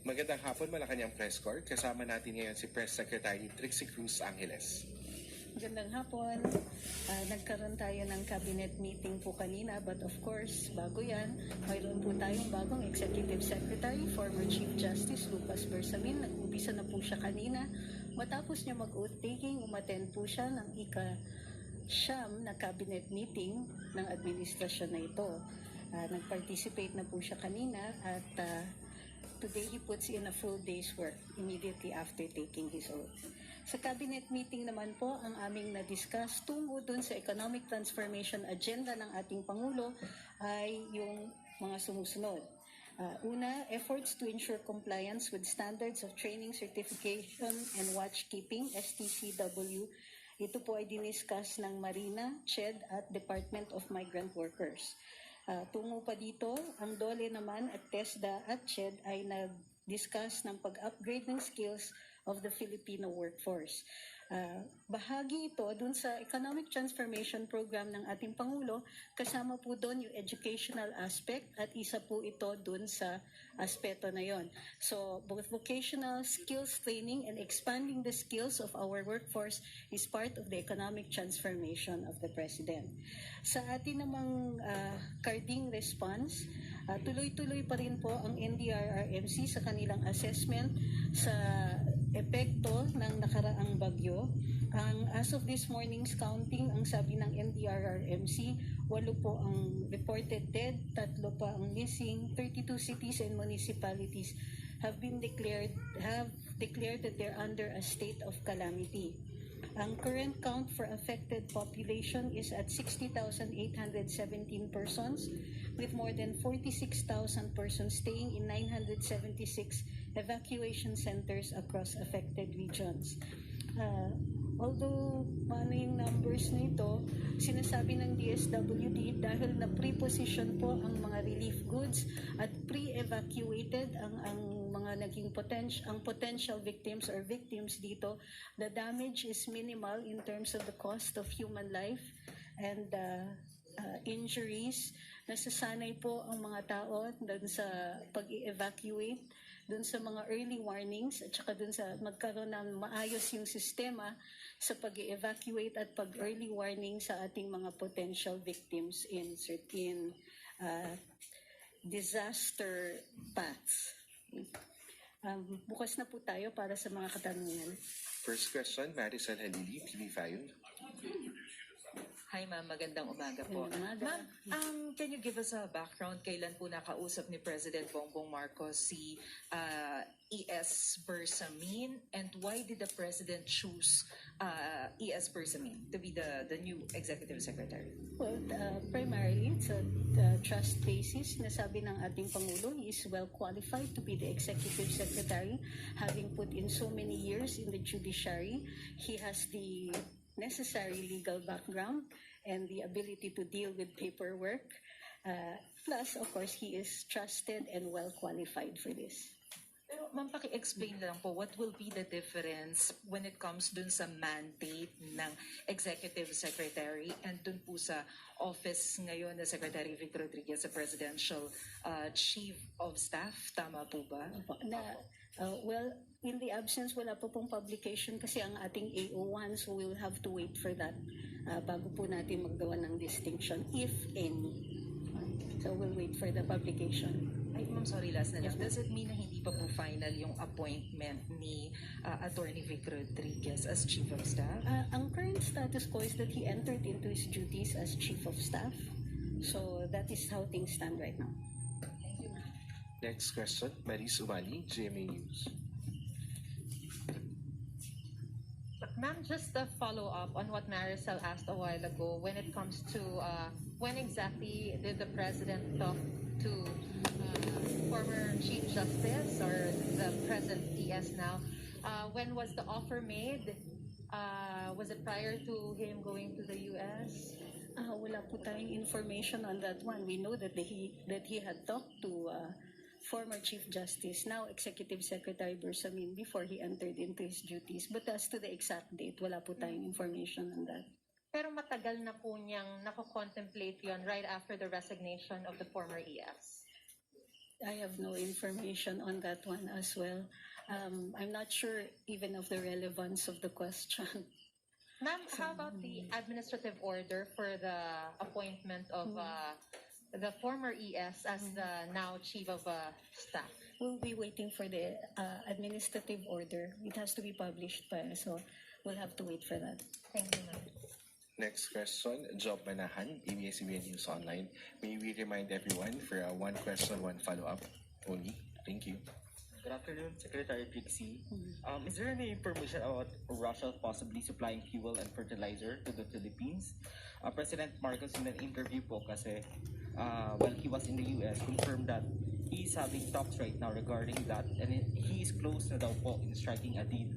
Magandang hapon, Malacanang Press Corps. Kasama natin ngayon si Press Secretary Atty Cruz Angeles. Magandang hapon. Nagkaroon tayo ng cabinet meeting po kanina, but of course, bago yan, mayroon po tayong bagong Executive Secretary, former Chief Justice Lucas Bersamin. Nag-umpisa na po siya kanina. Matapos niya mag-oath taking, umattend po siya ng ika-siyam na cabinet meeting ng administrasyon na ito. Nag-participate na po siya kanina at today he puts in a full day's work immediately after taking his oath. Sa cabinet meeting naman po, ang aming na-discuss tungo dun sa economic transformation agenda ng ating Pangulo ay yung mga sumusunod. Una, efforts to ensure compliance with standards of training, certification, and watchkeeping, STCW. Ito po ay diniscuss ng Marina, CHED at Department of Migrant Workers. Tungo pa dito, ang DOLE naman at TESDA at CHED ay nag-discuss ng pag-upgrade ng skills of the Filipino workforce. Bahagi ito dun sa Economic Transformation Program ng ating Pangulo, kasama po doon yung educational aspect at isa po ito dun sa aspeto na yon. So both vocational skills training and expanding the skills of our workforce is part of the economic transformation of the President. Sa atin namang carding response, tuloy-tuloy pa rin po ang NDRRMC sa kanilang assessment sa epekto ng nakaraang bagyo. As of this morning's counting, ang sabi ng NDRRMC, 8 po ang reported dead, 3 pa ang missing, 32 cities and municipalities have declared that they're under a state of calamity. Ang current count for affected population is at 60,817 persons, with more than 46,000 persons staying in 976 evacuation centers across affected regions. Although paano yung numbers nito, sinasabi ng DSWD dahil na pre-position po ang mga relief goods at pre-evacuated ang mga naging potential victims or victims dito, the damage is minimal in terms of the cost of human life and injuries. Nasasanay po ang mga tao doon sa pag-evacuate, doon sa mga early warnings at saka doon sa magkaroon ng maayos yung sistema sa pag-evacuate at pag-early warning sa ating mga potential victims in certain disaster paths. Bukas na po tayo para sa mga katanungan. First question, Marisol Halili, TV5. Hi ma'am, magandang umaga po. Ma'am, can you give us a background? Kailan po nakausap ni President Bongbong Marcos si E.S. Bersamin, and why did the President choose E.S. Bersamin to be the new Executive Secretary? Well, primarily, it's a trust basis. Nasabi ng ating Pangulo, he is well qualified to be the Executive Secretary, having put in so many years in the judiciary. He has the necessary legal background and the ability to deal with paperwork. Plus, of course, he is trusted and well qualified for this. Pero ma'am, paki-explain lang po, what will be the difference when it comes dun sa mandate ng Executive Secretary and dun po sa office ngayon na Secretary Vic Rodriguez, sa Presidential Chief of Staff? Tama po ba? Well, in the absence, wala po pong publication kasi ang ating AO1, so we'll have to wait for that bago po natin maggawa ng distinction, if any. So we'll wait for the publication. Ay, ma'am, sorry, last na lang. Does it mean na hindi pa po final yung appointment ni Attorney Vic Rodriguez as Chief of Staff? Ang current status quo is that he entered into his duties as Chief of Staff. So that is how things stand right now. Thank you, ma'am. Next question, Maris Umali, GMA News. Ma'am, just a follow-up on what Marisol asked a while ago when it comes to when exactly did the President talk to former Chief Justice or the present ES now? When was the offer made? Was it prior to him going to the US? Wala po tayong information on that one. We know that he had talked to former Chief Justice, now Executive Secretary Bersamin, before he entered into his duties. But as to the exact date, wala po tayong information on that. Pero matagal na po niyang nako-contemplate yon right after the resignation of the former ES. I have no information on that one as well. I'm not sure even of the relevance of the question. Ma'am, how about the administrative order for the appointment of the former ES as the now Chief of Staff? We'll be waiting for the administrative order. It has to be published pa, so we'll have to wait for that. Thank you, ma'am. Next question, Job Manahan, ABS-CBN News Online. May we remind everyone for one question, one follow-up only. Thank you. Good afternoon, Secretary Trixie. Is there any information about Russia possibly supplying fuel and fertilizer to the Philippines? President Marcos in an interview po kasi while he was in the US confirmed that he's having talks right now regarding that and he is close na daw po in striking a deal.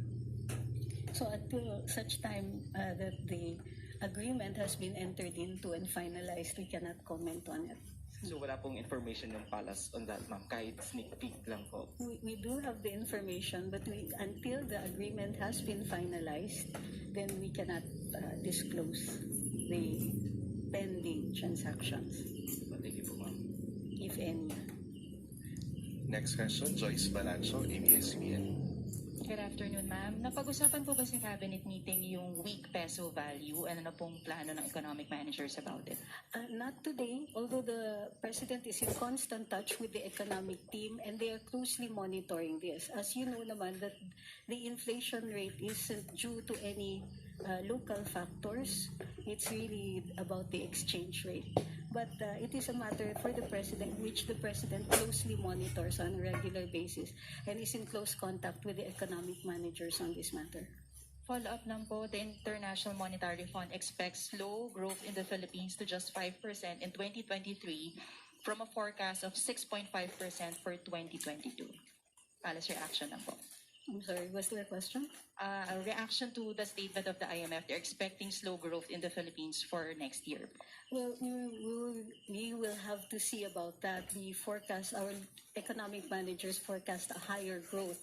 So until such time that the agreement has been entered into and finalized, we cannot comment on it. So wala pong information ng palace on that, ma'am, kahit sneak peek lang po. We do have the information, but until the agreement has been finalized, then we cannot disclose the pending transactions, Thank you po, ma'am. if any. Next question, Joyce Balancho, ABS-CBN. Good afternoon, ma'am. Napag-usapan po ba sa cabinet meeting yung weak peso value? Ano pong plano ng economic managers about it? Not today, although the President is in constant touch with the economic team and they are closely monitoring this. As you know naman that the inflation rate isn't due to any local factors. It's really about the exchange rate. But it is a matter for the President, which the President closely monitors on a regular basis and is in close contact with the economic managers on this matter. Follow-up lang po, the International Monetary Fund expects slow growth in the Philippines to just 5% in 2023 from a forecast of 6.5% for 2022. Palace reaction lang po. I'm sorry, was there a question? A reaction to the statement of the IMF, they're expecting slow growth in the Philippines for next year. Well, we will have to see about that. We forecast, our economic managers forecast a higher growth.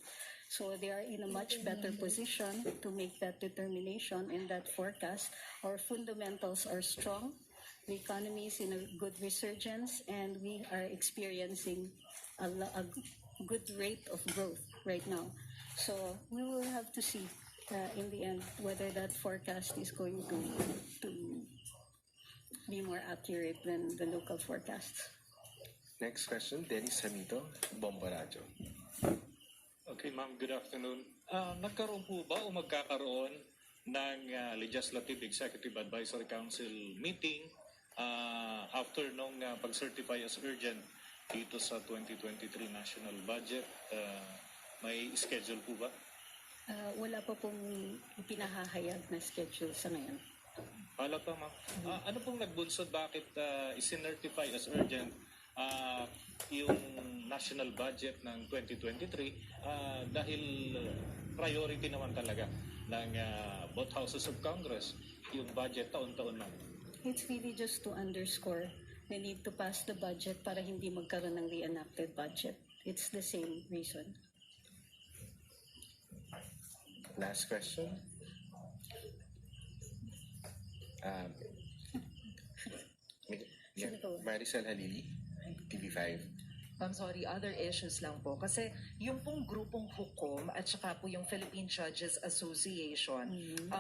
So they are in a much better position to make that determination in that forecast. Our fundamentals are strong. The economy is in a good resurgence and we are experiencing a good rate of growth right now. So we will have to see in the end whether that forecast is going to be more accurate than the local forecasts. Next question, Dennis Hamito, Bomba Radio. Okay, ma'am, good afternoon. Nagkaroon po ba o magkakaroon ng Legislative Executive Advisory Council meeting after nung pag-certify as urgent dito sa 2023 national budget? May schedule po ba? Wala pa pong pinahahayag na schedule sa ngayon. Wala pa, ma'am. Ano pong nagbunsod bakit isinertify as urgent yung national budget ng 2023 dahil priority naman talaga ng both houses of Congress yung budget taon-taon, ma'am? It's really just to underscore the need to pass the budget para hindi magkaroon ng re-enacted budget. It's the same reason. Last question. Maricel Halili, TV5. I'm sorry, other issues lang po. Kasi yung pong grupong hukom at saka po yung Philippine Judges Association,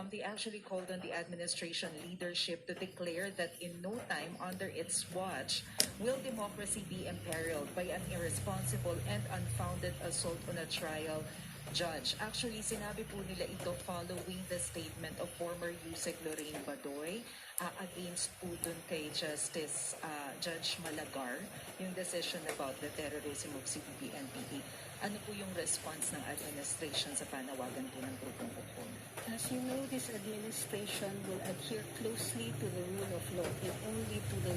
they actually called on the administration leadership to declare that in no time under its watch will democracy be imperiled by an irresponsible and unfounded assault on a trial judge. Actually, sinabi po nila ito following the statement of former Yusek Lorraine Badoy against po dun kay Justice Judge Malagar, yung decision about the terrorism of CPP-NPA. Ano po yung response ng administration sa panawagan po ng grupong hukom? As you know, this administration will adhere closely to the rule of law and only to the